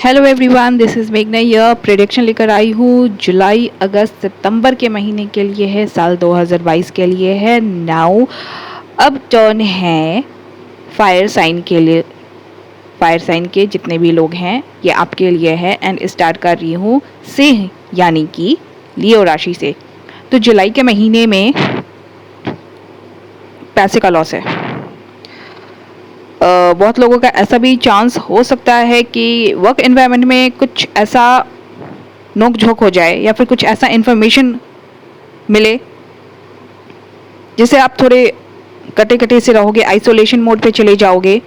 Hello everyone, this is मेघना here. Prediction लेकर आई हूँ जुलाई अगस्त सितंबर के महीने के लिए है, साल 2022 के लिए है। नाउ अब टर्न है फायर साइन के लिए। फायर साइन के जितने भी लोग हैं ये आपके लिए है एंड स्टार्ट कर रही हूँ सिंह यानी कि लियो राशि से। तो जुलाई के महीने में पैसे का लॉस है। बहुत लोगों का ऐसा भी चांस हो सकता है कि वर्क एनवायरनमेंट में कुछ ऐसा नोक झोंक हो जाए या फिर कुछ ऐसा इन्फॉर्मेशन मिले जिससे आप थोड़े कटे कटे से रहोगे, आइसोलेशन मोड पे चले जाओगे।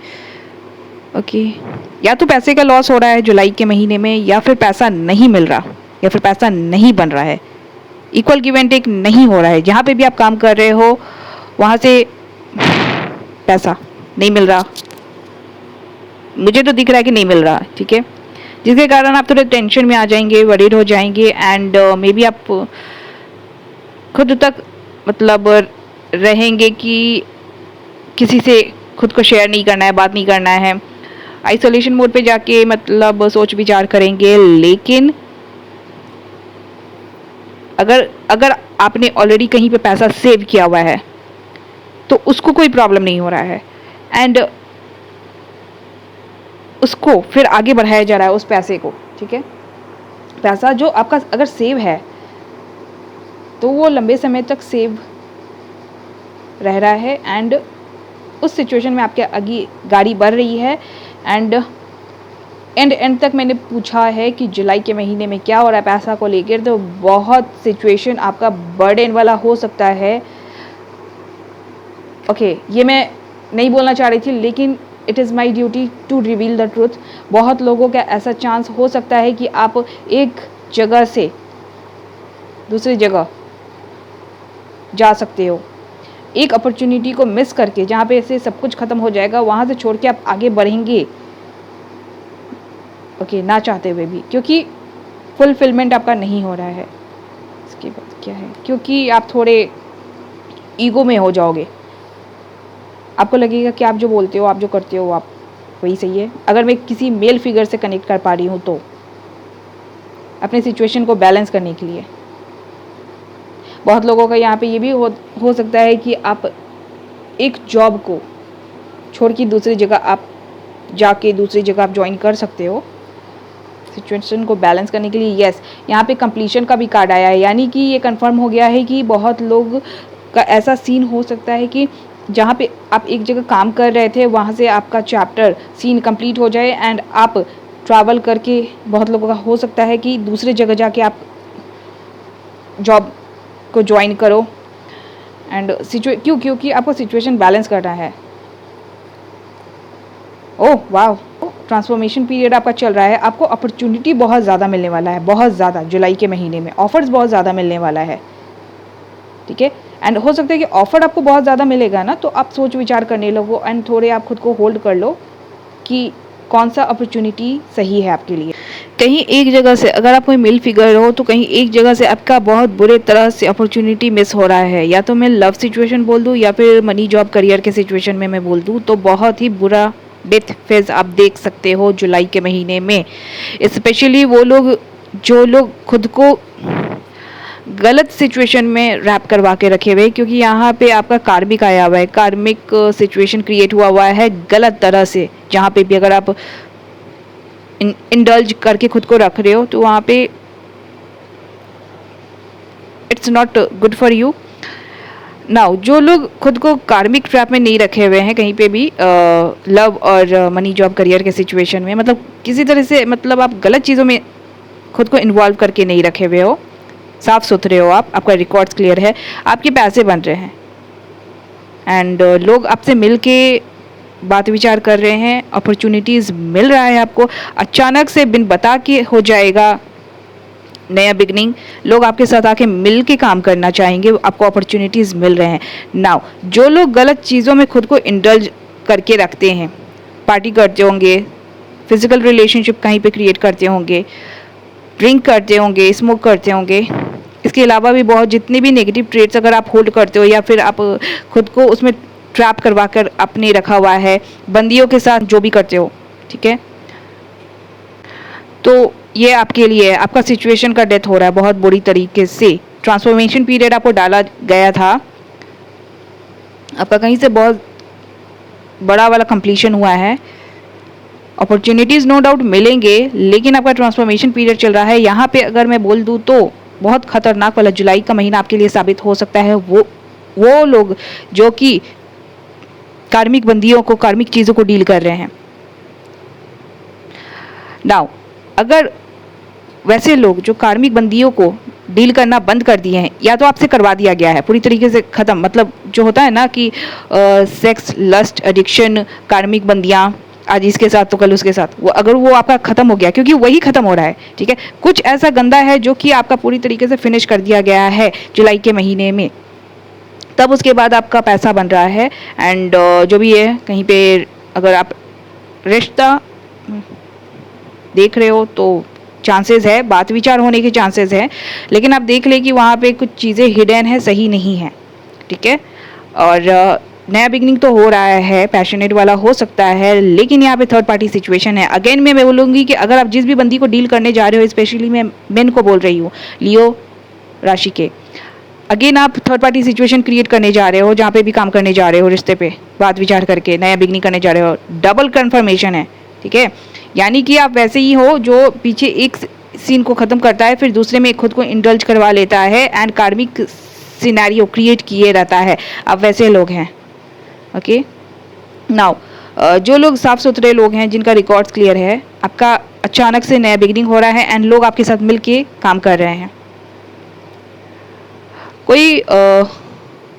ओके, या तो पैसे का लॉस हो रहा है जुलाई के महीने में, या फिर पैसा नहीं मिल रहा, या फिर पैसा नहीं बन रहा है, इक्वल गिव एंड टेक नहीं हो रहा है। जहाँ पे भी आप काम कर रहे हो वहाँ से पैसा नहीं मिल रहा। मुझे तो दिख रहा है कि नहीं मिल रहा, ठीक है, जिसके कारण आप थोड़े टेंशन में आ जाएंगे, वरीड हो जाएंगे एंड मे बी आप खुद तक मतलब रहेंगे कि किसी से खुद को शेयर नहीं करना है, बात नहीं करना है। आइसोलेशन मोड पे जाके मतलब सोच विचार करेंगे। लेकिन अगर अगर आपने ऑलरेडी कहीं पे पैसा सेव किया हुआ है तो उसको कोई प्रॉब्लम नहीं हो रहा है एंड उसको फिर आगे बढ़ाया जा रहा है उस पैसे को, ठीक है। पैसा जो आपका अगर सेव है तो वो लंबे समय तक सेव रह रहा है एंड उस सिचुएशन में आपके आगे गाड़ी बढ़ रही है। एंड एंड तक मैंने पूछा है कि जुलाई के महीने में क्या हो रहा है पैसा को लेकर, तो बहुत सिचुएशन आपका बर्डन वाला हो सकता है। ओके, ये मैं नहीं बोलना चाह रही थी लेकिन it is my duty to reveal the truth. बहुत लोगों का ऐसा चांस हो सकता है कि आप एक जगह से दूसरी जगह जा सकते हो, एक अपॉर्चुनिटी को मिस करके, जहाँ पे ऐसे सब कुछ ख़त्म हो जाएगा वहाँ से छोड़ के आप आगे बढ़ेंगे। ओके, ना चाहते हुए भी, क्योंकि फुलफिलमेंट आपका नहीं हो रहा है। इसके बाद क्या है, क्योंकि आप थोड़े ईगो में हो जाओगे। आपको लगेगा कि आप जो बोलते हो, आप जो करते हो, आप वही सही है। अगर मैं किसी मेल फिगर से कनेक्ट कर पा रही हूँ तो अपने सिचुएशन को बैलेंस करने के लिए। बहुत लोगों का यहाँ पे ये भी हो सकता है कि आप एक जॉब को छोड़ के दूसरी जगह आप जाके दूसरी जगह आप ज्वाइन कर सकते हो सिचुएशन को बैलेंस करने के लिए। यस, यहाँ पे कंप्लीशन का भी कार्ड आया है, यानी कि ये कंफर्म हो गया है कि बहुत लोग का ऐसा सीन हो सकता है कि जहाँ पे आप एक जगह काम कर रहे थे वहाँ से आपका चैप्टर सीन कंप्लीट हो जाए एंड आप ट्रैवल करके, बहुत लोगों का हो सकता है कि दूसरे जगह जाके आप जॉब को ज्वाइन करो एंड क्योंकि आपको सिचुएशन बैलेंस करना है। ओह वाह, ट्रांसफॉर्मेशन पीरियड आपका चल रहा है। आपको अपॉर्चुनिटी बहुत ज़्यादा मिलने वाला है, बहुत ज़्यादा। जुलाई के महीने में ऑफर्स बहुत ज़्यादा मिलने वाला है, ठीक है। एंड हो सकता है कि ऑफर आपको बहुत ज़्यादा मिलेगा ना, तो आप सोच विचार करने लगो एंड थोड़े आप खुद को होल्ड कर लो कि कौन सा अपॉर्चुनिटी सही है आपके लिए। कहीं एक जगह से अगर आप कोई मेल फिगर हो तो कहीं एक जगह से आपका बहुत बुरे तरह से अपॉर्चुनिटी मिस हो रहा है, या तो मैं लव सिचुएशन बोल दूँ या फिर मनी जॉब करियर के सिचुएशन में मैं बोल दूँ, तो बहुत ही बुरा डेथ फेज आप देख सकते हो जुलाई के महीने में। स्पेशली वो लोग जो लोग खुद को गलत सिचुएशन में रैप करवा के रखे हुए, क्योंकि यहाँ पे आपका कार्मिक आया हुआ है, कार्मिक सिचुएशन क्रिएट हुआ है गलत तरह से। जहाँ पे भी अगर आप इंडल्ज करके खुद को रख रहे हो तो वहाँ पे it's not good for you. Now जो लोग खुद को कार्मिक ट्रैप में नहीं रखे हुए हैं कहीं पे भी, लव और मनी जॉब करियर के सिचुएशन में, मतलब किसी तरह से, मतलब आप गलत चीज़ों में खुद को इन्वॉल्व करके नहीं रखे हुए हो, साफ सुथरे हो आप, आपका रिकॉर्ड्स क्लियर है, आपके पैसे बन रहे हैं एंड लोग आपसे मिल के बात विचार कर रहे हैं, अपॉर्चुनिटीज़ मिल रहा है आपको। अचानक से बिन बता के हो जाएगा नया बिगनिंग। लोग आपके साथ आके मिल के काम करना चाहेंगे, आपको अपॉर्चुनिटीज़ मिल रहे हैं। नाउ जो लोग गलत चीज़ों में खुद को इंडल्ज करके रखते हैं, पार्टी करते होंगे, फिजिकल रिलेशनशिप कहीं पे क्रिएट करते होंगे, ड्रिंक करते होंगे, स्मोक करते होंगे, इसके अलावा भी बहुत जितने भी नेगेटिव ट्रेट्स अगर आप होल्ड करते हो या फिर आप खुद को उसमें ट्रैप करवा कर अपने रखा हुआ है, बंदियों के साथ जो भी करते हो, ठीक है, तो ये आपके लिए है, आपका सिचुएशन का डेथ हो रहा है बहुत बुरी तरीके से। ट्रांसफॉर्मेशन पीरियड आपको डाला गया था, आपका कहीं से बहुत बड़ा वाला कंप्लीशन हुआ है। अपॉर्चुनिटीज़ नो डाउट मिलेंगे, लेकिन आपका ट्रांसफॉर्मेशन पीरियड चल रहा है। यहाँ पे अगर मैं बोल दूँ तो बहुत खतरनाक वाला जुलाई का महीना आपके लिए साबित हो सकता है। वो लोग जो कि कार्मिक बंदियों को, कार्मिक चीज़ों को डील कर रहे हैं। नाउ अगर वैसे लोग जो कार्मिक बंदियों को डील करना बंद कर दिए हैं, या तो आपसे करवा दिया गया है पूरी तरीके से ख़त्म, मतलब जो होता है ना कि सेक्स, लस्ट, एडिक्शन, कार्मिक बंदियाँ, आज इसके साथ तो कल उसके साथ, वो अगर वो आपका ख़त्म हो गया, क्योंकि वही ख़त्म हो रहा है, ठीक है। कुछ ऐसा गंदा है जो कि आपका पूरी तरीके से फिनिश कर दिया गया है जुलाई के महीने में, तब उसके बाद आपका पैसा बन रहा है। एंड जो भी है, कहीं पे अगर आप रिश्ता देख रहे हो तो चांसेस है, बात विचार होने के चांसेस है, लेकिन आप देख लें कि वहाँ पे कुछ चीज़ें हिडन है, सही नहीं है, ठीक है। और नया बिगनिंग तो हो रहा है, पैशनेट वाला हो सकता है, लेकिन यहाँ पे थर्ड पार्टी सिचुएशन है। अगेन मैं बोलूँगी कि अगर आप जिस भी बंदी को डील करने जा रहे हो, स्पेशली मैं मेन को बोल रही हूँ, लियो राशि के, अगेन आप थर्ड पार्टी सिचुएशन क्रिएट करने जा रहे हो, जहाँ पे भी काम करने जा रहे हो, रिश्ते पे बात विचार करके नया बिगनिंग करने जा रहे हो, डबल कन्फर्मेशन है, ठीक है। यानी कि आप वैसे ही हो जो पीछे एक सीन को ख़त्म करता है, फिर दूसरे में खुद को इंडल्ज करवा लेता है एंड कार्मिक सिनेरियो क्रिएट किए रहता है, आप वैसे लोग हैं, ओके। नाउ जो लोग साफ सुथरे लोग हैं, जिनका रिकॉर्ड्स क्लियर है, आपका अचानक से नया बिगनिंग हो रहा है एंड लोग आपके साथ मिल के काम कर रहे हैं। कोई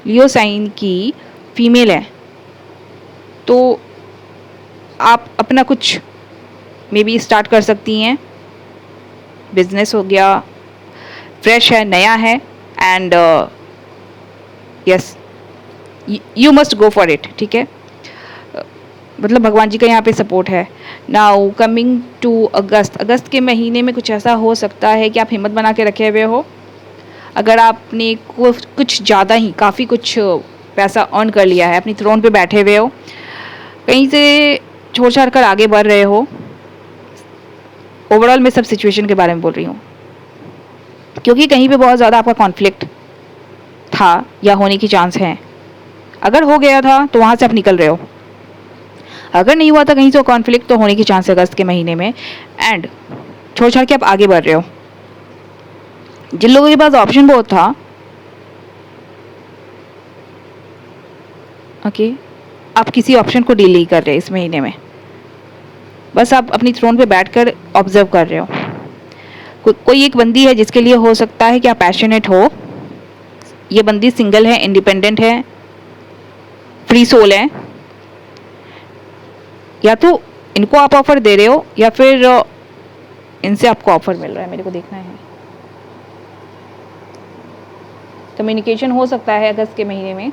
लियो साइन की फीमेल है तो आप अपना कुछ मे बी स्टार्ट कर सकती हैं, बिजनेस हो गया, फ्रेश है, नया है, and yes you must go for it, ठीक है। मतलब भगवान जी का यहाँ पे सपोर्ट है। नाउ कमिंग टू अगस्त के महीने में कुछ ऐसा हो सकता है कि आप हिम्मत बना के रखे हुए हो। अगर आपने कुछ ज़्यादा ही काफ़ी कुछ पैसा अर्न कर लिया है, अपनी थ्रोन पे बैठे हुए हो, कहीं से छोड़ छाड़ कर आगे बढ़ रहे हो, ओवरऑल मैं सब सिचुएशन के बारे में बोल रही हूँ, क्योंकि कहीं पे बहुत ज़्यादा आपका कॉन्फ्लिक्ट था या होने की चांस है। अगर हो गया था तो वहाँ से आप निकल रहे हो, अगर नहीं हुआ था कहीं से कॉन्फ्लिक्ट, तो होने की चांस है अगस्त के महीने में, एंड छोड़ छाड़ के आप आगे बढ़ रहे हो। जिन लोगों के पास ऑप्शन बहुत था, ओके, आप किसी ऑप्शन को डील नहीं कर रहे इस महीने में, बस आप अपनी थ्रोन पे बैठकर ऑब्जर्व कर रहे हो। कोई एक बंदी है जिसके लिए हो सकता है कि आप पैशनेट हो। ये बंदी सिंगल है, इंडिपेंडेंट है, फ्री सोल है, या तो इनको आप ऑफर दे रहे हो या फिर इनसे आपको ऑफर मिल रहा है, मेरे को देखना है। कम्युनिकेशन हो सकता है अगस्त के महीने में,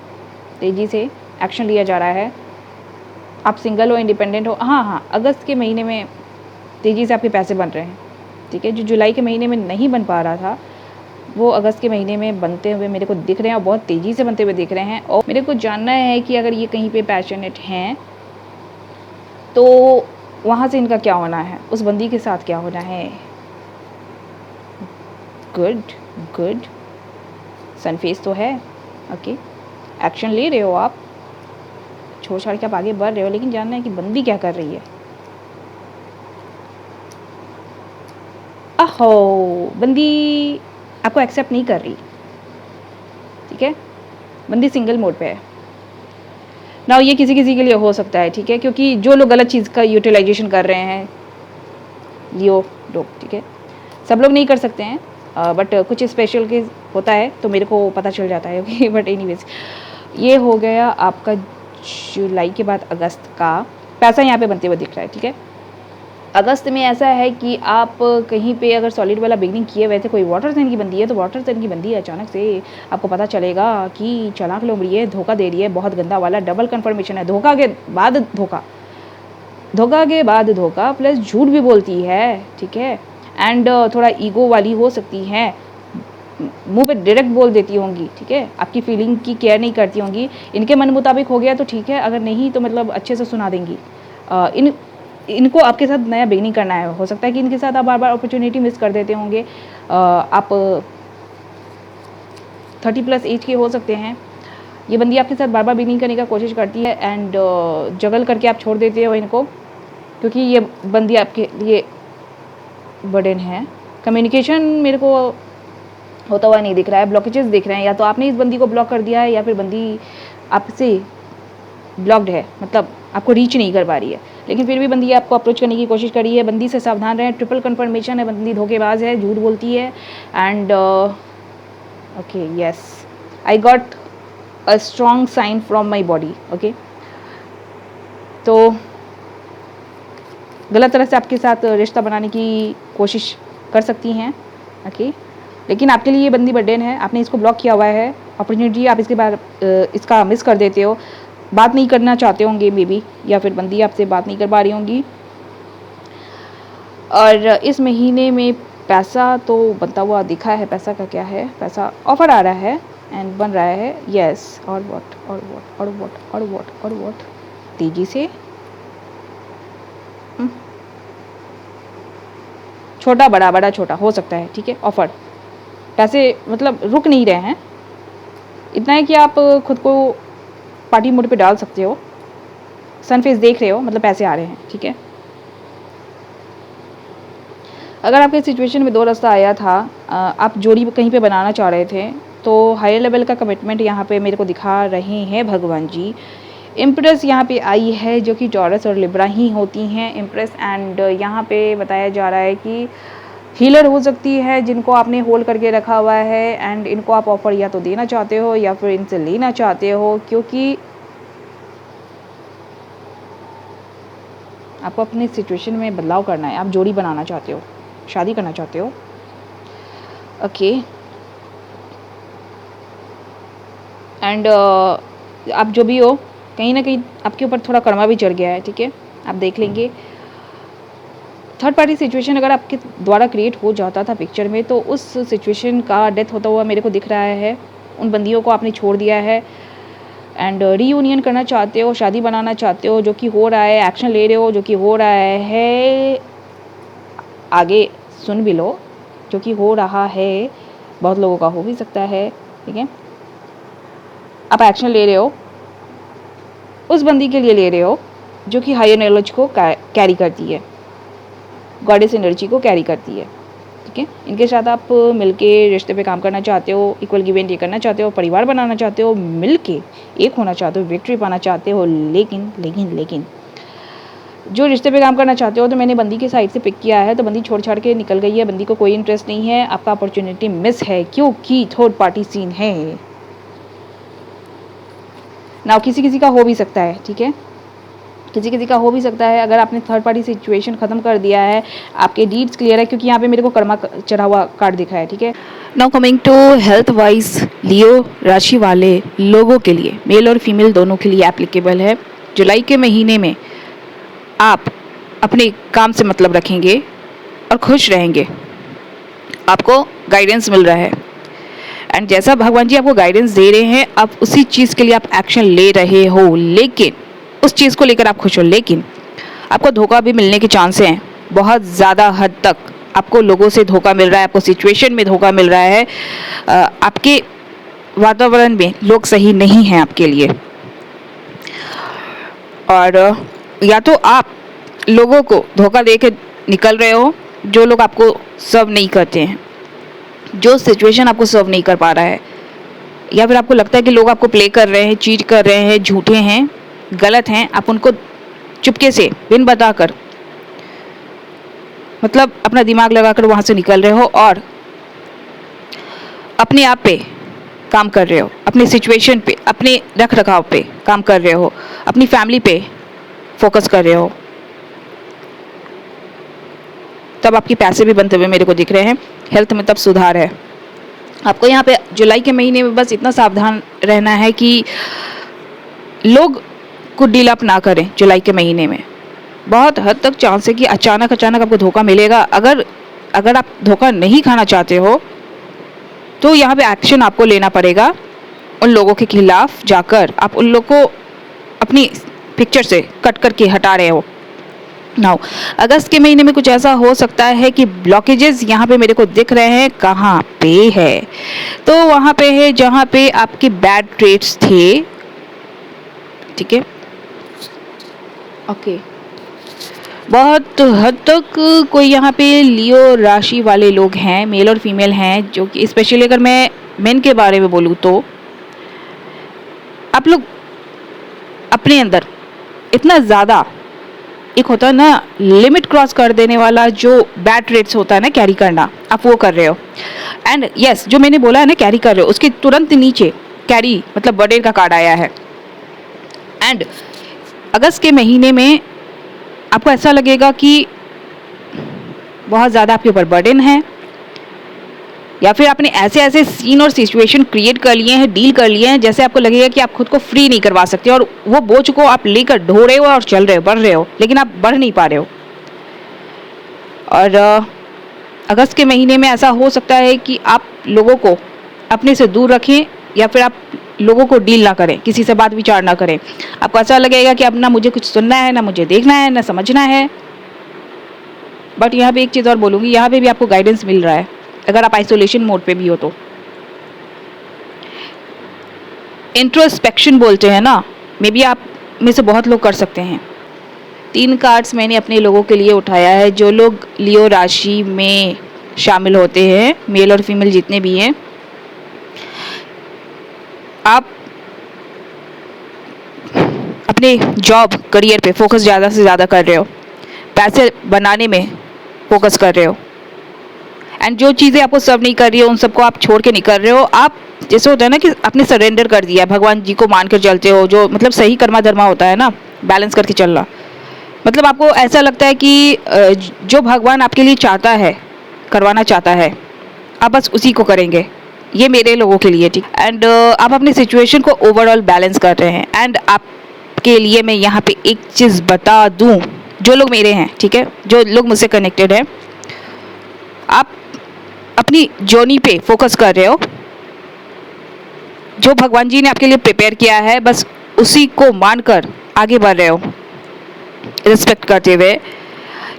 तेज़ी से एक्शन लिया जा रहा है। आप सिंगल हो, इंडिपेंडेंट हो, हाँ, अगस्त के महीने में तेज़ी से आपके पैसे बन रहे हैं, ठीक है। जो जुलाई के महीने में नहीं बन पा रहा था, वो अगस्त के महीने में बनते हुए मेरे को दिख रहे हैं, और बहुत तेज़ी से बनते हुए दिख रहे हैं। और मेरे को जानना है कि अगर ये कहीं पे पैशनेट हैं तो वहाँ से इनका क्या होना है, उस बंदी के साथ क्या होना है। गुड, सनफेस तो है, ओके। एक्शन ले रहे हो आप, छोड़ छाड़ के आप आगे बढ़ रहे हो, लेकिन जानना है कि बंदी क्या कर रही है। अहो, बंदी आपको एक्सेप्ट नहीं कर रही, ठीक है। बंदी सिंगल मोड पे है ना। ये किसी किसी के लिए हो सकता है, ठीक है, क्योंकि जो लोग गलत चीज़ का यूटिलाइजेशन कर रहे हैं, लियो लोग, ठीक है, सब लोग नहीं कर सकते हैं, बट कुछ स्पेशल केस होता है तो मेरे को पता चल जाता है, ओके। बट एनीवेज, ये हो गया आपका जुलाई के बाद अगस्त का पैसा यहाँ पे बनते हुए दिख रहा है, ठीक है। अगस्त में ऐसा है कि आप कहीं पे अगर सॉलिड वाला बिगनिंग किए हुए थे, कोई वाटर साइन की बंदी है तो वाटर साइन की बंदी है, अचानक से आपको पता चलेगा कि चालाक लोग रही है, धोखा दे रही है, बहुत गंदा वाला डबल कन्फर्मेशन है, धोखा के बाद धोखा, धोखा के बाद धोखा, प्लस झूठ भी बोलती है, ठीक है। एंड थोड़ा ईगो वाली हो सकती है, मुंह पे डायरेक्ट बोल देती होंगी, ठीक है, आपकी फीलिंग की केयर नहीं करती होंगी। इनके मन मुताबिक हो गया तो ठीक है, अगर नहीं तो मतलब अच्छे से सुना देंगी। इन इनको आपके साथ नया बिगनिंग करना है। हो सकता है कि इनके साथ आप बार बार अपॉर्चुनिटी मिस कर देते होंगे। आप 30+ एज के हो सकते हैं। ये बंदी आपके साथ बार बार बिगनिंग करने का कोशिश करती है एंड जगल करके आप छोड़ देते हो इनको, क्योंकि ये बंदी आपके लिए बर्डन है। कम्युनिकेशन मेरे को होता हुआ नहीं दिख रहा है, ब्लॉकेजेस दिख रहे हैं। या तो आपने इस बंदी को ब्लॉक कर दिया है या फिर बंदी आपसे ब्लॉक्ड है, मतलब आपको रीच नहीं कर पा रही है। लेकिन फिर भी बंदी आपको अप्रोच करने की कोशिश कर रही है। बंदी से सावधान रहें, ट्रिपल कन्फर्मेशन है, बंदी धोखेबाज है, झूठ बोलती है। And okay, yes, I got a strong sign from my body. Okay, तो गलत तरह से आपके साथ रिश्ता बनाने की कोशिश कर सकती हैं। ओके, लेकिन आपके लिए ये बंदी बर्डन है, आपने इसको ब्लॉक किया हुआ है। अपॉर्चुनिटी आप इसके बाद इसका मिस कर देते हो, बात नहीं करना चाहते होंगे मे बी, या फिर बंदी आपसे बात नहीं कर पा रही होंगी। और इस महीने में पैसा तो बनता हुआ दिखा है। पैसा का क्या है, पैसा ऑफर आ रहा है एंड बन रहा है। यस, और व्हाट और व्हाट और व्हाट और व्हाट और व्हाट, तेजी से छोटा बड़ा बड़ा छोटा हो सकता है। ठीक है, ऑफर, पैसे मतलब रुक नहीं रहे हैं। इतना है कि आप खुद को पार्टी मोड पे डाल सकते हो, सन फेस देख रहे हो, मतलब पैसे आ रहे हैं। ठीक है, अगर आपके सिचुएशन में 2 रास्ता आया था, आप जोड़ी कहीं पे बनाना चाह रहे थे, तो हायर लेवल का कमिटमेंट यहाँ पे मेरे को दिखा रहे हैं भगवान जी। इम्प्रेस यहाँ पे आई है, जो कि टॉरस और लिब्रा ही होती हैं, इम्प्रेस। एंड यहाँ पे बताया जा रहा है कि हीलर हो सकती है जिनको आपने होल्ड करके रखा हुआ है। एंड इनको आप ऑफर या तो देना चाहते हो या फिर इनसे लेना चाहते हो, क्योंकि आपको अपनी सिचुएशन में बदलाव करना है। आप जोड़ी बनाना चाहते हो, शादी करना चाहते हो। ओके, एंड आप जो भी हो, कहीं ना कहीं आपके ऊपर थोड़ा कड़वा भी चढ़ गया है। ठीक है, आप देख लेंगे। थर्ड पार्टी सिचुएशन अगर आपके द्वारा क्रिएट हो जाता था पिक्चर में, तो उस सिचुएशन का डेथ होता हुआ मेरे को दिख रहा है। उन बंदियों को आपने छोड़ दिया है एंड रीयूनियन करना चाहते हो, शादी बनाना चाहते हो, जो कि हो रहा है। एक्शन ले रहे हो, जो कि हो रहा है। आगे सुन भी लो, जो कि हो रहा है। बहुत लोगों का हो भी सकता है। ठीक है, आप एक्शन ले रहे हो, उस बंदी के लिए ले रहे हो जो कि हायर नॉलेज को कैरी करती है, गॉडेस एनर्जी को कैरी करती है। ठीक है, इनके साथ आप मिलके रिश्ते पे काम करना चाहते हो, इक्वल गिव एंड टेक करना चाहते हो, परिवार बनाना चाहते हो, मिलके एक होना चाहते हो, विक्ट्री पाना चाहते हो। लेकिन लेकिन लेकिन जो रिश्ते पे काम करना चाहते हो, तो मैंने बंदी के साइड से पिक किया है, तो बंदी छोड़ छाड़ के निकल गई है। बंदी को कोई इंटरेस्ट नहीं है, आपका अपॉर्चुनिटी मिस है, क्योंकि थर्ड पार्टी सीन है ना। किसी किसी का हो भी सकता है। ठीक है, किसी किसी का हो भी सकता है। अगर आपने थर्ड पार्टी सिचुएशन ख़त्म कर दिया है, आपके डीड्स क्लियर है, क्योंकि यहाँ पे मेरे को कर्मा चढ़ा हुआ कार्ड दिखा है। ठीक है, now coming to health wise, Leo राशि वाले लोगों के लिए, मेल और फीमेल दोनों के लिए एप्लीकेबल है। जुलाई के महीने में आप अपने काम से मतलब रखेंगे और खुश रहेंगे। आपको गाइडेंस मिल रहा है एंड जैसा भगवान जी आपको गाइडेंस दे रहे हैं, आप उसी चीज़ के लिए आप एक्शन ले रहे हो, लेकिन उस चीज़ को लेकर आप खुश हो। लेकिन आपको धोखा भी मिलने के चांस हैं, बहुत ज़्यादा हद तक आपको लोगों से धोखा मिल रहा है, आपको सिचुएशन में धोखा मिल रहा है। आपके वातावरण में लोग सही नहीं हैं आपके लिए, और या तो आप लोगों को धोखा दे के निकल रहे हो, जो लोग आपको सर्व नहीं करते हैं, जो सिचुएशन आपको सर्व नहीं कर पा रहा है, या फिर आपको लगता है कि लोग आपको प्ले कर रहे हैं, चीट कर रहे हैं, झूठे हैं, गलत हैं। आप उनको चुपके से बिन बताकर, मतलब अपना दिमाग लगाकर वहाँ से निकल रहे हो और अपने आप पे काम कर रहे हो, अपने सिचुएशन पे, अपने रख रखाव पे काम कर रहे हो, अपनी फैमिली पे फोकस कर रहे हो। तब आपके पैसे भी बनते हुए मेरे को दिख रहे हैं। हेल्थ में तब सुधार है। आपको यहाँ पे जुलाई के महीने में बस इतना सावधान रहना है कि लोग को डील अप ना करें। जुलाई के महीने में बहुत हद तक चांस है कि अचानक आपको धोखा मिलेगा। अगर आप धोखा नहीं खाना चाहते हो, तो यहाँ पे एक्शन आपको लेना पड़ेगा। उन लोगों के खिलाफ जाकर आप उन लोगों को अपनी पिक्चर से कट करके हटा रहे हो। नाउ अगस्त के महीने में कुछ ऐसा हो सकता है कि ब्लॉकेजेस यहाँ पे मेरे को दिख रहे हैं, कहाँ पे है, तो वहाँ पे है जहाँ पे आपके बैड ट्रेड्स थे, ठीक है। ओके, बहुत हद तक कोई यहाँ पे लियो राशि वाले लोग हैं, मेल और फीमेल हैं, जो कि स्पेशली अगर मैं मेन के बारे में बोलूँ तो आप लोग अपने अंदर इतना ज़्यादा, एक होता है ना लिमिट क्रॉस कर देने वाला जो बैड ट्रेड्स होता है ना कैरी करना, आप वो कर रहे हो। एंड यस, जो मैंने बोला है ना कैरी कर रहे हो, उसके तुरंत नीचे कैरी मतलब बर्डन का कार्ड आया है। एंड अगस्त के महीने में आपको ऐसा लगेगा कि बहुत ज़्यादा आपके ऊपर बर्डन है, या फिर आपने ऐसे ऐसे सीन और सिचुएशन क्रिएट कर लिए हैं, डील कर लिए हैं, जैसे आपको लगेगा कि आप खुद को फ्री नहीं करवा सकते और वो बोझ को आप लेकर ढो रहे हो और चल रहे हो, बढ़ रहे हो, लेकिन आप बढ़ नहीं पा रहे हो। और अगस्त के महीने में ऐसा हो सकता है कि आप लोगों को अपने से दूर रखें, या फिर आप लोगों को डील ना करें, किसी से बात विचार ना करें। आपको ऐसा लगेगा कि अब ना मुझे कुछ सुनना है, ना मुझे देखना है, ना समझना है। बट यहाँ पे एक चीज़ और बोलूँगी, यहाँ पे भी आपको गाइडेंस मिल रहा है अगर आप आइसोलेशन मोड पे भी हो तो। इंट्रोस्पेक्शन बोलते हैं ना, मे बी आप में से बहुत लोग कर सकते हैं। 3 कार्ड्स मैंने अपने लोगों के लिए उठाया है, जो लोग लियो राशि में शामिल होते हैं, मेल और फीमेल जितने भी हैं। आप अपने जॉब करियर पे फोकस ज़्यादा से ज़्यादा कर रहे हो, पैसे बनाने में फोकस कर रहे हो, एंड जो चीज़ें आपको सर्व नहीं कर रही हो उन सबको आप छोड़ के नहीं कर रहे हो। आप जैसे होता है ना कि आपने सरेंडर कर दिया, भगवान जी को मान कर चलते हो, जो मतलब सही कर्मा धर्मा होता है ना, बैलेंस करके चलना। मतलब आपको ऐसा लगता है कि जो भगवान आपके लिए चाहता है, करवाना चाहता है, आप बस उसी को करेंगे। ये मेरे लोगों के लिए, ठीक। एंड आप अपने सिचुएशन को ओवरऑल बैलेंस कर रहे हैं। एंड आपके लिए मैं यहाँ पे एक चीज़ बता दूँ, जो लोग मेरे हैं, ठीक है, जो लोग मुझसे कनेक्टेड हैं, आप अपनी जर्नी पे फोकस कर रहे हो, जो भगवान जी ने आपके लिए प्रिपेयर किया है बस उसी को मानकर आगे बढ़ रहे हो, रिस्पेक्ट करते हुए।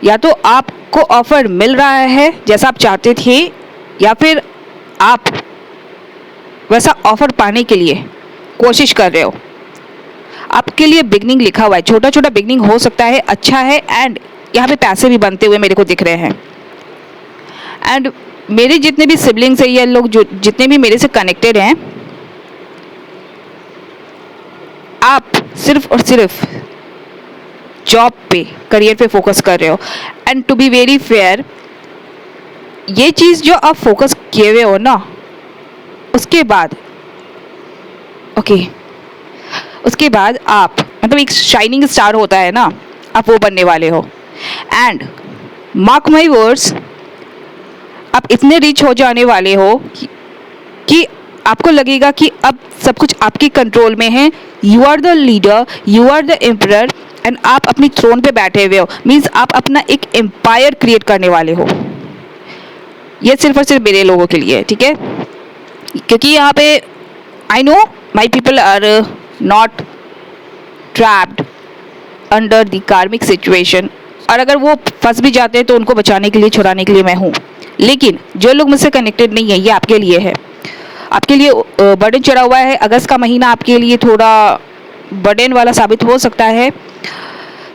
या तो आपको ऑफर मिल रहा है जैसा आप चाहते थे, या फिर आप वैसा ऑफर पाने के लिए कोशिश कर रहे हो। आपके लिए बिगनिंग लिखा हुआ है, छोटा छोटा बिगनिंग हो सकता है, अच्छा है। एंड यहाँ पे पैसे भी बनते हुए मेरे को दिख रहे हैं। एंड मेरे जितने भी सिबलिंग्स हैं, ये लोग जो जितने भी मेरे से कनेक्टेड हैं, आप सिर्फ और सिर्फ जॉब पे, करियर पे फोकस कर रहे हो। And to be very fair, ये चीज़ जो आप फोकस किए हुए हो ना, उसके बाद उसके बाद आप मतलब एक शाइनिंग स्टार होता है ना, आप वो बनने वाले हो। एंड मार्क माई वर्ड्स, आप इतने रिच हो जाने वाले हो कि आपको लगेगा कि अब सब कुछ आपके कंट्रोल में है। You are the leader, you are the emperor, and आप अपनी थ्रोन पे बैठे हुए हो। मीन्स आप अपना एक एम्पायर क्रिएट करने वाले हो। ये सिर्फ और सिर्फ मेरे लोगों के लिए है, ठीक है, क्योंकि यहाँ पे I know my people are not trapped under the karmic situation, और अगर वो फंस भी जाते हैं तो उनको बचाने के लिए, छुड़ाने के लिए मैं हूँ। लेकिन जो लोग मुझसे कनेक्टेड नहीं है, ये आपके लिए है, आपके लिए बर्डन चढ़ा हुआ है। अगस्त का महीना आपके लिए थोड़ा बर्डन वाला साबित हो सकता है।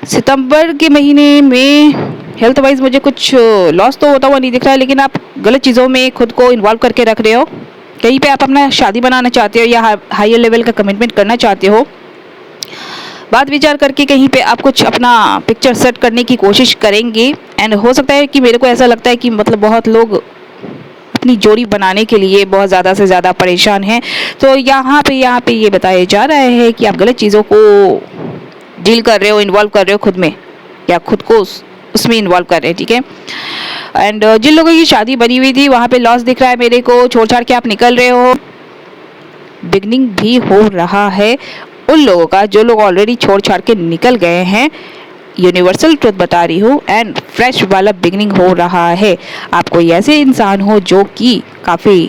सितंबर के महीने में हेल्थ वाइज मुझे कुछ लॉस तो होता हुआ नहीं दिख रहा है, लेकिन आप गलत चीज़ों में खुद को इन्वॉल्व करके रख रहे हो। कहीं पे आप अपना शादी बनाना चाहते हो, या हायर लेवल का कमिटमेंट करना चाहते हो, बात विचार करके कहीं पे आप कुछ अपना पिक्चर सेट करने की कोशिश करेंगे। एंड हो सकता है कि मेरे को ऐसा लगता है कि मतलब बहुत लोग अपनी जोड़ी बनाने के लिए बहुत ज़्यादा से ज़्यादा परेशान हैं। तो यहाँ पे ये बताया जा रहा है कि आप गलत चीज़ों को डील कर रहे हो, इन्वॉल्व कर रहे हो खुद में, या खुद को उसमें इन्वॉल्व कर रहे हैं, ठीक है। एंड जिन लोगों की शादी बनी हुई थी, वहाँ पे लॉस दिख रहा है मेरे को, छोड़ छाड़ के आप निकल रहे हो। बिगनिंग भी हो रहा है उन लोगों का जो लोग ऑलरेडी छोड़ छाड़ के निकल गए हैं। यूनिवर्सल ट्रुथ बता रही हूँ। एंड फ्रेश वाला बिगनिंग हो रहा है। आप कोई ऐसे इंसान हो जो कि काफ़ी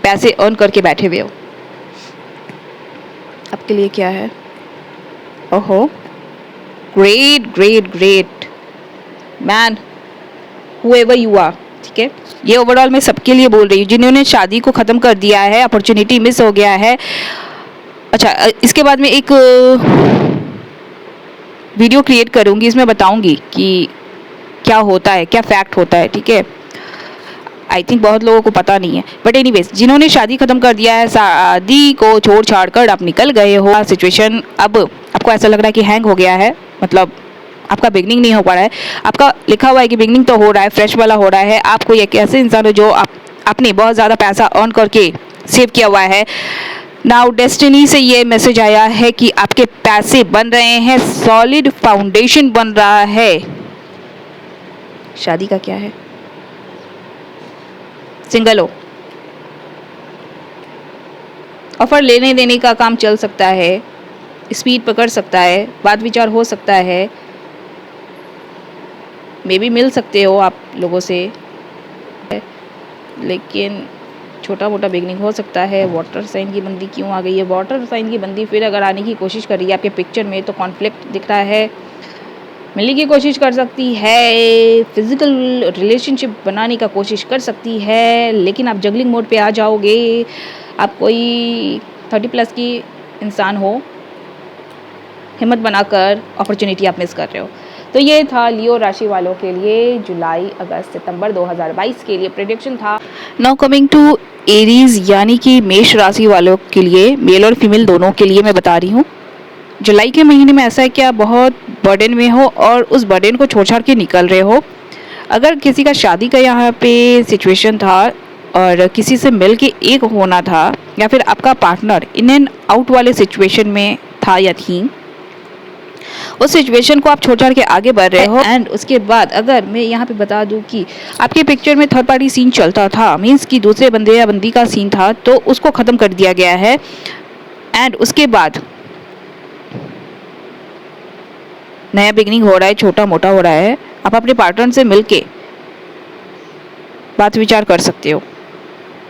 पैसे अर्न करके बैठे हुए हो। आपके लिए क्या है? ओहो, great great great man, whoever you are, ठीक है। ये ओवरऑल मैं सबके लिए बोल रही हूँ जिन्होंने शादी को ख़त्म कर दिया है, अपॉर्चुनिटी मिस हो गया है। अच्छा, इसके बाद में एक वीडियो क्रिएट करूँगी, इसमें बताऊँगी कि क्या होता है, क्या फैक्ट होता है, ठीक है। आई थिंक बहुत लोगों को पता नहीं है, बट एनीवेज जिन्होंने शादी ख़त्म कर दिया है, शादी को छोड़ छाड़ कर आप निकल गए हो, सिचुएशन अब आपको ऐसा लग रहा है कि हैंग हो गया है, मतलब आपका बिगनिंग नहीं हो पा रहा है। आपका लिखा हुआ है कि बिगनिंग तो हो रहा है, फ्रेश वाला हो रहा है। आपको एक ऐसे इंसान हो जो आपने बहुत ज़्यादा पैसा अर्न करके सेव किया हुआ है। नाउ डेस्टिनी से ये मैसेज आया है कि आपके पैसे बन रहे हैं, सॉलिड फाउंडेशन बन रहा है। शादी का क्या है, सिंगल हो, ऑफर लेने देने का काम चल सकता है, स्पीड पकड़ सकता है, बात विचार हो सकता है, मे भी मिल सकते हो आप लोगों से, लेकिन छोटा मोटा बिगनिंग हो सकता है। वाटर साइन की बंदी क्यों आ गई है? वाटर साइन की बंदी फिर अगर आने की कोशिश कर रही है आपके पिक्चर में तो कॉन्फ्लिक्ट दिख रहा है, मिलने की कोशिश कर सकती है, फिजिकल रिलेशनशिप बनाने का कोशिश कर सकती है, लेकिन आप जगलिंग मोड पे आ जाओगे। आप कोई 30+ की इंसान हो, हिम्मत बनाकर अपॉर्चुनिटी आप मिस कर रहे हो। तो ये था लियो राशि वालों के लिए जुलाई अगस्त सितंबर 2022 के लिए प्रेडिक्शन था। नाउ कमिंग टू एरीज यानी कि मेष राशि वालों के लिए, मेल और फीमेल दोनों के लिए मैं बता रही हूँ। जुलाई के महीने में ऐसा है कि आप बहुत बर्डन में हो और उस बर्डन को छोड़ छाड़ के निकल रहे हो। अगर किसी का शादी का यहाँ पे सिचुएशन था और किसी से मिल के एक होना था, या फिर आपका पार्टनर इन एंड आउट वाले सिचुएशन में था या थी, उस सिचुएशन को आप छोड़ छाड़ के आगे बढ़ रहे हो। एंड उसके बाद अगर मैं यहाँ पे बता दूँ कि आपके पिक्चर में थर्ड पार्टी सीन चलता था, मीन्स कि दूसरे बंदे या बंदी का सीन था, तो उसको ख़त्म कर दिया गया है। एंड उसके बाद नया बिगनिंग हो रहा है, छोटा मोटा हो रहा है। आप अपने पार्टनर से मिलके बात विचार कर सकते हो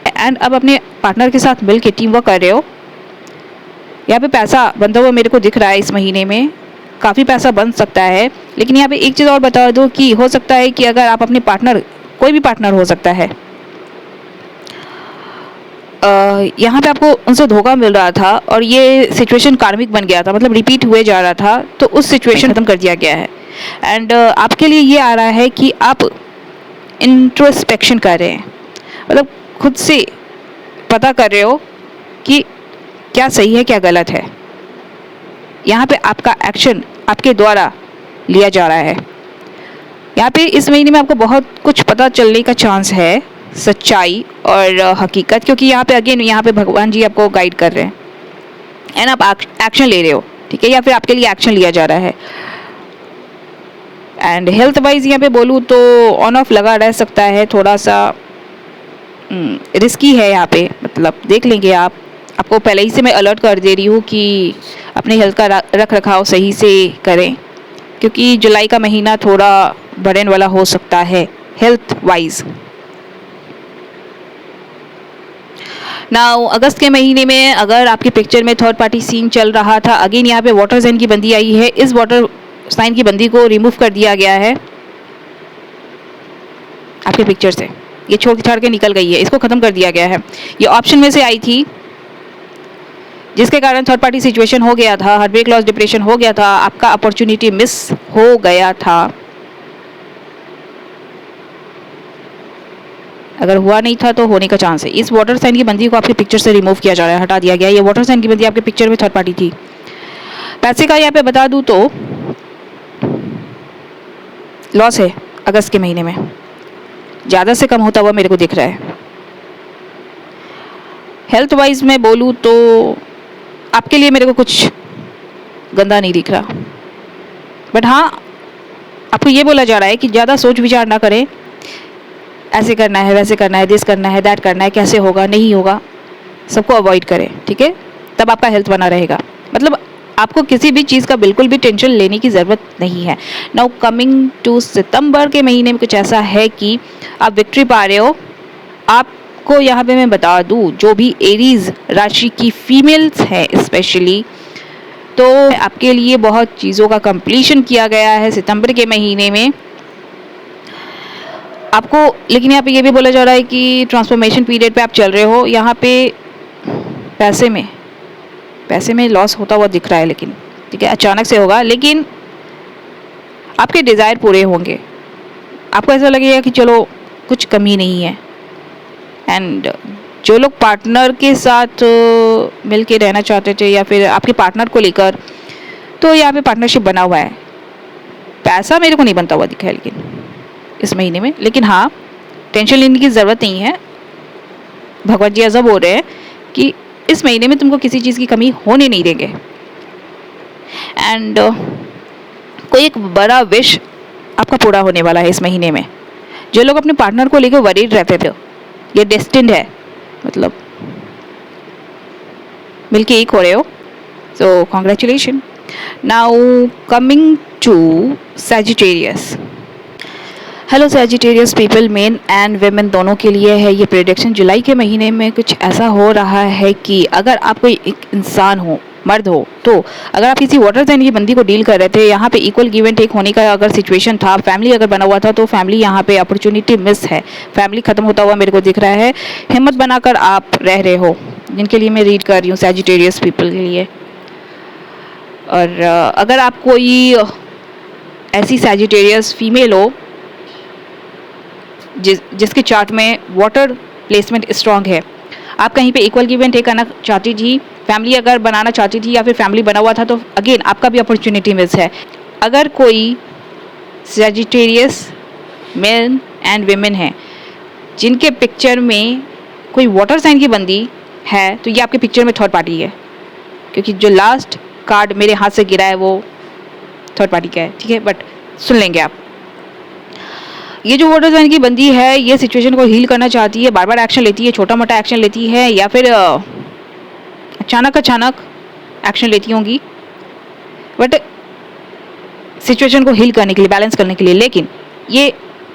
एंड अब अपने पार्टनर के साथ मिलके टीम वर्क कर रहे हो। यहाँ पे पैसा बनता हुआ मेरे को दिख रहा है, इस महीने में काफ़ी पैसा बन सकता है। लेकिन यहाँ पे एक चीज़ और बता दो कि हो सकता है कि अगर आप अपने पार्टनर, कोई भी पार्टनर हो सकता है, यहाँ पे आपको उनसे धोखा मिल रहा था और ये सिचुएशन कार्मिक बन गया था, मतलब रिपीट हुए जा रहा था, तो उस सिचुएशन खत्म कर दिया गया है। एंड आपके लिए ये आ रहा है कि आप इंट्रोस्पेक्शन कर रहे हैं, मतलब खुद से पता कर रहे हो कि क्या सही है क्या गलत है। यहाँ पे आपका एक्शन आपके द्वारा लिया जा रहा है। यहाँ पे इस महीने में आपको बहुत कुछ पता चलने का चांस है, सच्चाई और हकीकत, क्योंकि यहाँ पे अगेन यहाँ पे भगवान जी आपको गाइड कर रहे हैं एंड आप एक्शन ले रहे हो, ठीक है, या फिर आपके लिए एक्शन लिया जा रहा है। एंड हेल्थ वाइज यहाँ पे बोलूँ तो ऑन ऑफ लगा रह सकता है, थोड़ा सा रिस्की है यहाँ पे, मतलब देख लेंगे आप। आपको पहले ही से मैं अलर्ट कर दे रही हूँ कि अपने हेल्थ का रख रखाव सही से करें, क्योंकि जुलाई का महीना थोड़ा बर्डन वाला हो सकता है हेल्थ वाइज। नाउ अगस्त के महीने में अगर आपके पिक्चर में थर्ड पार्टी सीन चल रहा था, अगेन यहाँ पे वाटर साइन की बंदी आई है। इस वाटर साइन की बंदी को रिमूव कर दिया गया है आपके पिक्चर से, ये छोड़ छाड़ के निकल गई है, इसको ख़त्म कर दिया गया है। ये ऑप्शन में से आई थी जिसके कारण थर्ड पार्टी सिचुएशन हो गया था, हार्ट ब्रेक, लॉस, डिप्रेशन हो गया था, आपका अपॉर्चुनिटी मिस हो गया था। अगर हुआ नहीं था तो होने का चांस है। इस वाटर साइन की बंदी को आपके पिक्चर से रिमूव किया जा रहा है, हटा दिया गया है। ये वाटर साइन की बंदी आपके पिक्चर में थर्ड पार्टी थी। पैसे का यहाँ पे बता दूँ तो लॉस है अगस्त के महीने में, ज़्यादा से कम होता हुआ मेरे को दिख रहा है। हेल्थ वाइज मैं बोलूँ तो आपके लिए मेरे को कुछ गंदा नहीं दिख रहा, बट हाँ आपको ये बोला जा रहा है कि ज़्यादा सोच विचार ना करें, ऐसे करना है, वैसे करना है, दिस करना है, दैट करना है, कैसे होगा नहीं होगा, सबको अवॉइड करें, ठीक है, तब आपका हेल्थ बना रहेगा। मतलब आपको किसी भी चीज़ का बिल्कुल भी टेंशन लेने की ज़रूरत नहीं है। नाउ कमिंग टू सितंबर के महीने में कुछ ऐसा है कि आप विक्ट्री पा रहे हो। आपको यहाँ पे मैं बता दूँ, जो भी एरीज राशि की फीमेल्स हैं स्पेशली, तो आपके लिए बहुत चीज़ों का कंप्लीशन किया गया है सितंबर के महीने में आपको। लेकिन यहाँ पे ये भी बोला जा रहा है कि ट्रांसफॉर्मेशन पीरियड पे आप चल रहे हो, यहाँ पे पैसे में लॉस होता हुआ दिख रहा है, लेकिन ठीक है अचानक से होगा, लेकिन आपके डिज़ायर पूरे होंगे। आपको ऐसा लगेगा कि चलो कुछ कमी नहीं है। एंड जो लोग पार्टनर के साथ मिल के रहना चाहते थे या फिर आपके पार्टनर को लेकर, तो यहाँ पे पार्टनरशिप बना हुआ है। पैसा मेरे को नहीं बनता हुआ दिखा है लेकिन इस महीने में, लेकिन हाँ टेंशन लेने की ज़रूरत नहीं है। भगवत जी ऐसा बोल रहे हैं कि इस महीने में तुमको किसी चीज़ की कमी होने नहीं देंगे। एंड कोई एक बड़ा विश आपका पूरा होने वाला है इस महीने में। जो लोग अपने पार्टनर को लेकर वरीड रहते थे, ये डेस्टिन्ड है, मतलब मिलके एक हो रहे हो, so congratulation. Now coming to Sagittarius. Hello Sagittarius people, men and women दोनों के लिए है ये प्रेडिक्शन। जुलाई के महीने में कुछ ऐसा हो रहा है कि अगर आप कोई एक इंसान हो, मर्द हो, तो अगर आप किसी वाटर साइन की बंदी को डील कर रहे थे, यहाँ पे इक्वल गिव एंड टेक होने का अगर सिचुएशन था, फैमिली अगर बना हुआ था, तो फैमिली यहाँ पे अपॉर्चुनिटी मिस है। फैमिली खत्म होता हुआ मेरे को दिख रहा है। हिम्मत बनाकर आप रह रहे हो, जिनके लिए मैं रीड कर रही हूँ सैजिटेरियस पीपल के लिए। और अगर आप कोई ऐसी सैजिटेरियस फीमेल हो जिसके चार्ट में वाटर प्लेसमेंट स्ट्रांग है, आप कहीं पे इक्वल गिव एंड टेक करना चाहती थी, फैमिली अगर बनाना चाहती थी या फिर फैमिली बना हुआ था, तो अगेन आपका भी अपॉर्चुनिटी मिस है। अगर कोई सैजिटेरियस मेन एंड वेमेन है जिनके पिक्चर में कोई वाटर साइन की बंदी है, तो ये आपके पिक्चर में थर्ड पार्टी है, क्योंकि जो लास्ट कार्ड मेरे हाथ से गिरा है वो थर्ड पार्टी का है। ठीक है, बट सुन लेंगे आप। ये जो वाटर साइन की बंदी है, ये सिचुएशन को हील करना चाहती है, बार बार एक्शन लेती है, छोटा मोटा एक्शन लेती है, या फिर अचानक एक्शन लेती होंगी, बट सिचुएशन को हील करने के लिए, बैलेंस करने के लिए। लेकिन ये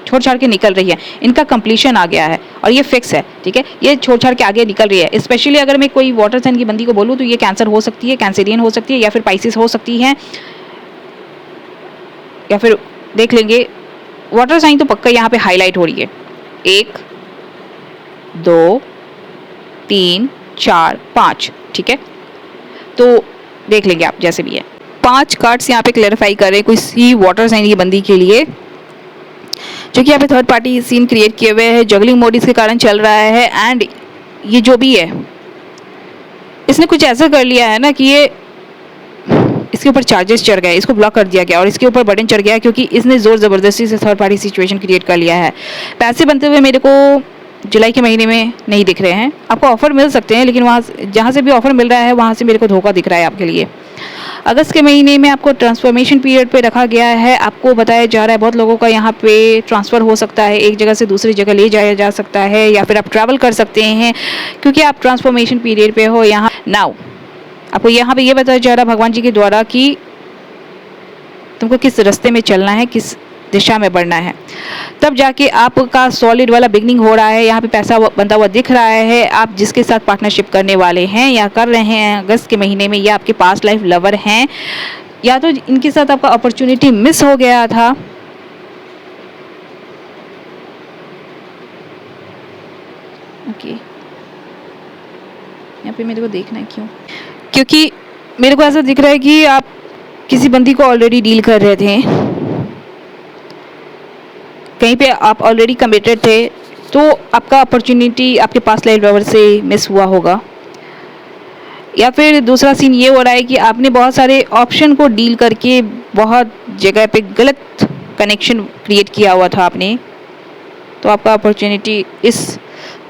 छोड़ छाड़ के निकल रही है, इनका कंप्लीशन आ गया है और ये फिक्स है। ठीक है, ये छोड़ छाड़ के आगे निकल रही है। स्पेशली अगर मैं कोई वाटर साइन की बंदी को बोलूँ तो ये कैंसर हो सकती है, कैंसरियन हो सकती है, या फिर पाइसिस हो सकती है, या फिर देख लेंगे। वाटर साइन तो पक्का यहाँ पे हाईलाइट हो रही है। 1 2 3 4 5, ठीक है, तो देख लेंगे आप जैसे भी है। 5 कार्ड्स यहाँ पे क्लैरिफाई कर रहे हैं कोई वाटर साइन की बंदी के लिए, जो कि यहाँ पे थर्ड पार्टी सीन क्रिएट किए हुए हैं, जगलिंग मोड इसके कारण चल रहा है। एंड ये जो भी है, इसने कुछ ऐसा कर लिया है ना कि ये इसके ऊपर चार्जेस चढ़ गए, इसको ब्लॉक कर दिया गया और इसके ऊपर बटन चढ़ गया, क्योंकि इसने ज़ोर ज़बरदस्ती से थर्ड पार्टी सिचुएशन क्रिएट कर लिया है। पैसे बनते हुए मेरे को जुलाई के महीने में नहीं दिख रहे हैं। आपको ऑफर मिल सकते हैं, लेकिन वहाँ जहाँ से भी ऑफर मिल रहा है वहाँ से मेरे को धोखा दिख रहा है आपके लिए। अगस्त के महीने में आपको ट्रांसफॉर्मेशन पीरियड पे रखा गया है। आपको बताया जा रहा है बहुत लोगों का यहाँ पे ट्रांसफ़र हो सकता है, एक जगह से दूसरी जगह ले जाया जा सकता है, या फिर आप ट्रैवल कर सकते हैं क्योंकि आप ट्रांसफॉर्मेशन पीरियड पे हो। यहाँ नाउ आपको यहाँ पे ये बताया जा रहा है भगवान जी के द्वारा कि तुमको किस रास्ते में चलना है, किस दिशा में बढ़ना है, तब जाके आपका सॉलिड वाला बिगनिंग हो रहा है। यहाँ पे पैसा बनता हुआ दिख रहा है। आप जिसके साथ पार्टनरशिप करने वाले हैं या कर रहे हैं अगस्त के महीने में, ये आपके पास्ट लाइफ लवर हैं, या तो इनके साथ आपका अपॉर्चुनिटी मिस हो गया था। ओके, यहाँ पे मेरे को देखना है क्योंकि मेरे को ऐसा दिख रहा है कि आप किसी बंदी को ऑलरेडी डील कर रहे थे, कहीं पे आप ऑलरेडी कमिटेड थे, तो आपका अपॉर्चुनिटी आपके पास लाइफ लवर से मिस हुआ होगा। या फिर दूसरा सीन ये हो रहा है कि आपने बहुत सारे ऑप्शन को डील करके बहुत जगह पे गलत कनेक्शन क्रिएट किया हुआ था आपने, तो आपका अपॉर्चुनिटी इस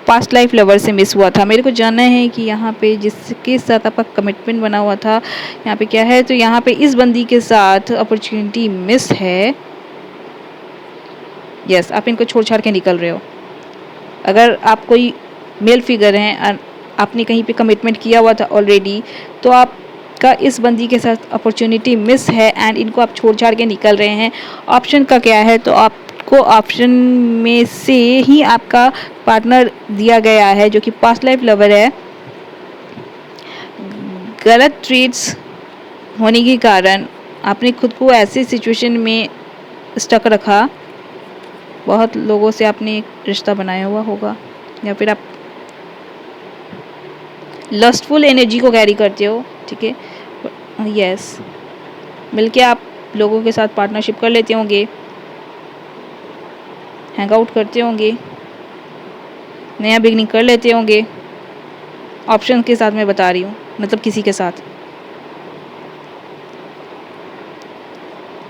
पास्ट लाइफ लवर से मिस हुआ था। मेरे को जानना है कि यहाँ पे जिसके साथ आपका कमिटमेंट बना हुआ था, यहाँ पे क्या है, तो यहाँ पे इस बंदी के साथ अपॉर्चुनिटी मिस है। यस, आप इनको छोड़ छाड़ के निकल रहे हो। अगर आप कोई मेल फिगर हैं, आपने कहीं पे कमिटमेंट किया हुआ था ऑलरेडी, तो आपका इस बंदी के साथ अपॉर्चुनिटी मिस है एंड इनको आप छोड़ छाड़ के निकल रहे हैं। ऑप्शन का क्या है, तो आपको ऑप्शन में से ही आपका पार्टनर दिया गया है जो कि पास्ट लाइफ लवर है। गलत ट्रेड्स होने के कारण आपने खुद को ऐसी सिचुएशन में स्टक रखा, बहुत लोगों से आपने एक रिश्ता बनाया हुआ होगा, या फिर आप लस्टफुल एनर्जी को कैरी करते हो, ठीक है। यस, मिलके आप लोगों के साथ पार्टनरशिप कर लेते होंगे, हैंग आउट करते होंगे, नया बिगनिंग कर लेते होंगे। ऑप्शन के साथ मैं बता रही हूँ, मतलब किसी के साथ।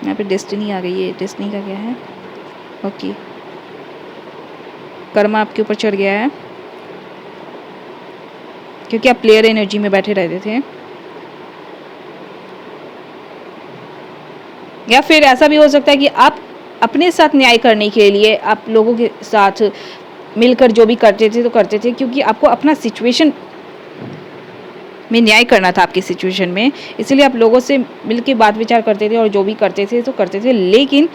यहाँ पे डेस्टिनी आ गई है, डेस्टिनी का क्या है? ओके, कर्मा आपके ऊपर चढ़ गया है क्योंकि आप प्लेयर एनर्जी में बैठे रहते थे। या फिर ऐसा भी हो सकता है कि आप अपने साथ न्याय करने के लिए आप लोगों के साथ मिलकर जो भी करते थे तो करते थे, क्योंकि आपको अपना सिचुएशन में न्याय करना था आपकी सिचुएशन में, इसलिए आप लोगों से मिलके बात विचार करते थे और जो भी करते थे तो करते थे। लेकिन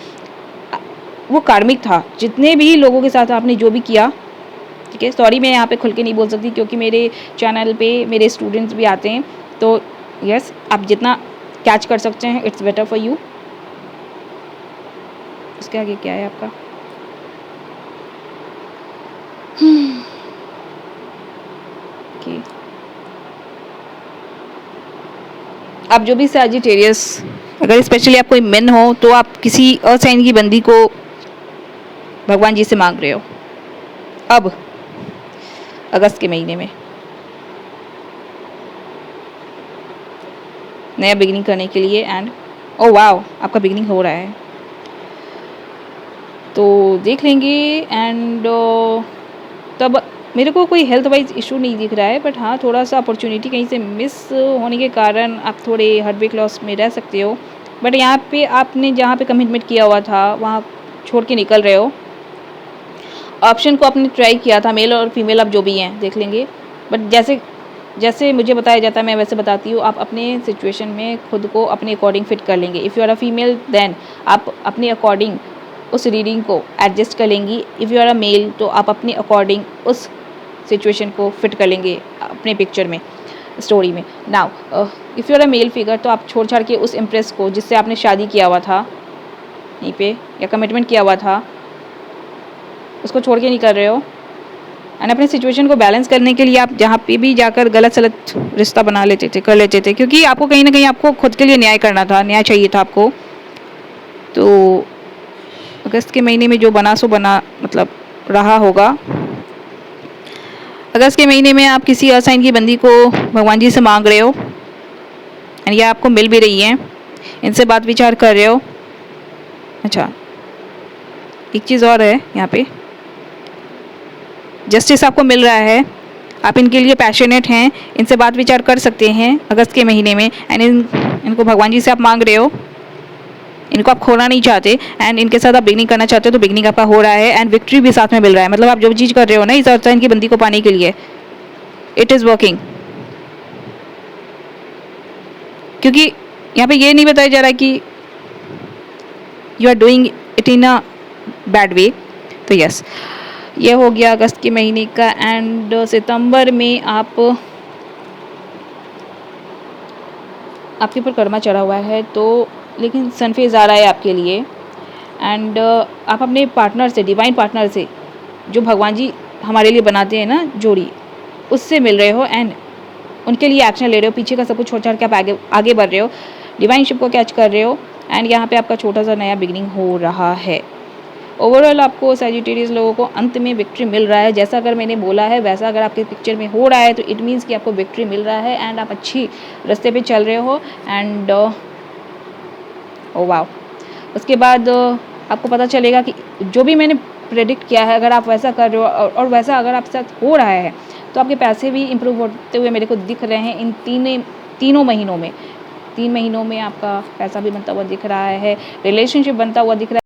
वो कार्मिक था, जितने भी लोगों के साथ आपने जो भी किया, ठीक है। सॉरी, मैं यहाँ पे खुल के नहीं बोल सकती क्योंकि मेरे चैनल पे मेरे स्टूडेंट्स भी आते हैं, तो यस, आप जितना कैच कर सकते हैं इट्स बेटर फॉर यू। उसके आगे क्या है आपका? ओके, आप जो भी सैजिटेरियस, अगर स्पेशली आप कोई मेन हो तो आप किसी और साइन की बंदी को भगवान जी से मांग रहे हो अब अगस्त के महीने में नया बिगिनिंग करने के लिए। एंड ओ वाओ, आपका बिगिनिंग हो रहा है, तो देख लेंगे। एंड तब मेरे को कोई हेल्थ वाइज इशू नहीं दिख रहा है, बट हाँ, थोड़ा सा अपॉर्चुनिटी कहीं से मिस होने के कारण आप थोड़े हार्ट ब्रेक लॉस में रह सकते हो। बट यहाँ पे आपने जहाँ पे कमिटमेंट किया हुआ था वहाँ छोड़ के निकल रहे हो। ऑप्शन को आपने ट्राई किया था, मेल और फीमेल आप जो भी हैं देख लेंगे, बट जैसे जैसे मुझे बताया जाता है मैं वैसे बताती हूँ। आप अपने सिचुएशन में खुद को अपने अकॉर्डिंग फिट कर लेंगे। If you are a female then आप अपने अकॉर्डिंग उस रीडिंग को एडजस्ट कर लेंगी। If you are a male तो आप अपने अकॉर्डिंग उस सिचुएशन को फिट कर लेंगे अपने पिक्चर में, स्टोरी में। Now if you are a male figure तो आप छोड़ छाड़ के उस इम्प्रेस को जिससे आपने शादी किया हुआ था यहीं पे या कमिटमेंट किया हुआ था उसको छोड़ के नहीं कर रहे हो। एंड अपने सिचुएशन को बैलेंस करने के लिए आप जहाँ पे भी जाकर गलत सलत रिश्ता बना लेते थे, कर लेते थे, क्योंकि आपको कहीं ना कहीं आपको खुद के लिए न्याय करना था, न्याय चाहिए था आपको। तो अगस्त के महीने में जो बना सो बना, मतलब रहा होगा। अगस्त के महीने में आप किसी असाइन की बंदी को भगवान जी से मांग रहे हो एंड ये आपको मिल भी रही है, इनसे बात विचार कर रहे हो। अच्छा, एक चीज़ और है यहाँ पे, जस्टिस आपको मिल रहा है, आप इनके लिए पैशनेट हैं, इनसे बात विचार कर सकते हैं अगस्त के महीने में। एंड इनको भगवान जी से आप मांग रहे हो, इनको आप खोना नहीं चाहते एंड इनके साथ आप बिगनिंग करना चाहते हो, तो बिगनिंग आपका हो रहा है एंड विक्ट्री भी साथ में मिल रहा है। मतलब आप जो चीज़ कर रहे हो ना इस अर्थ की बंदी को पाने के लिए, इट इज़ वर्किंग। क्योंकि यहाँ पे ये नहीं बताया जा रहा कि you are doing it in a bad way. तो यस, ये हो गया अगस्त के महीने का। एंड सितंबर में आपके ऊपर कर्मा चढ़ा हुआ है, तो लेकिन सनफेज आ रहा है आपके लिए। एंड आप अपने पार्टनर से, डिवाइन पार्टनर से, जो भगवान जी हमारे लिए बनाते हैं ना जोड़ी, उससे मिल रहे हो एंड उनके लिए एक्शन ले रहे हो। पीछे का सब कुछ छोड़ छाड़ के आप आगे बढ़ रहे हो, डिवाइन शिप को कैच कर रहे हो एंड यहाँ पे आपका छोटा सा नया बिगिनिंग हो रहा है। ओवरऑल आपको सैजिटेरियस लोगों को अंत में विक्ट्री मिल रहा है। जैसा अगर मैंने बोला है वैसा अगर आपके पिक्चर में हो रहा है तो इट मीन्स कि आपको विक्ट्री मिल रहा है एंड आप अच्छी रास्ते पे चल रहे हो। एंड ओ वाओ, उसके बाद आपको पता चलेगा कि जो भी मैंने प्रेडिक्ट किया है अगर आप वैसा कर रहे हो और वैसा अगर आपके साथ हो रहा है तो आपके पैसे भी इम्प्रूव होते हुए मेरे को दिख रहे हैं। इन तीनों महीनों में 3 महीनों में आपका पैसा भी बनता हुआ दिख रहा है, रिलेशनशिप बनता हुआ दिख रहा है।